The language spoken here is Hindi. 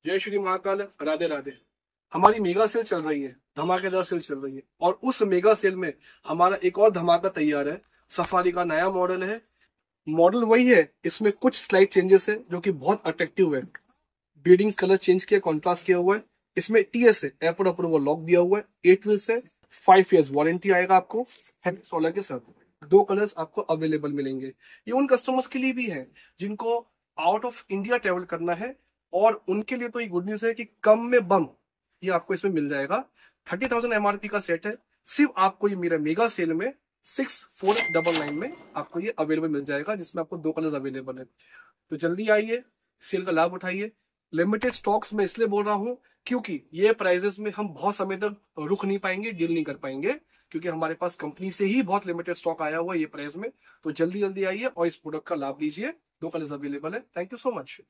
जय श्री महाकाल, राधे राधे। हमारी मेगा सेल चल रही है, धमाकेदार सेल चल रही है और उस मेगा सेल में हमारा एक और धमाका तैयार है। सफारी का नया मॉडल है। मॉडल वही है, इसमें कुछ स्लाइड चेंजेस है जो कि बहुत अट्रैक्टिव है। बीडिंग्स कलर चेंज किया, कॉन्ट्रास्ट किया हुआ है। इसमें टीएस है, एयरपोर्ट अप्रूवल लॉक दिया हुआ है। 8 व्हील्स है, 5 इयर्स वारंटी आएगा आपको सोलर के साथ। 2 कलर्स आपको अवेलेबल मिलेंगे। ये उन कस्टमर्स के लिए भी है जिनको आउट ऑफ इंडिया ट्रेवल करना है और उनके लिए तो ये गुड न्यूज है कि कम में बम ये आपको इसमें मिल जाएगा। 30,000 एमआरपी का सेट है। सिर्फ आपको ये मेरा मेगा सेल में 6499 में आपको ये अवेलेबल मिल जाएगा, जिसमें आपको 2 कलर्स अवेलेबल है। तो जल्दी आइए, सेल का लाभ उठाइए। लिमिटेड स्टॉक्स में इसलिए बोल रहा हूं क्योंकि ये प्राइजेस में हम बहुत समय तक रुक नहीं पाएंगे, डील नहीं कर पाएंगे, क्योंकि हमारे पास कंपनी से ही बहुत लिमिटेड स्टॉक आया हुआ है ये प्राइस में। तो जल्दी जल्दी आइए और इस प्रोडक्ट का लाभ लीजिए। 2 कलर्स अवेलेबल है। Thank you so much.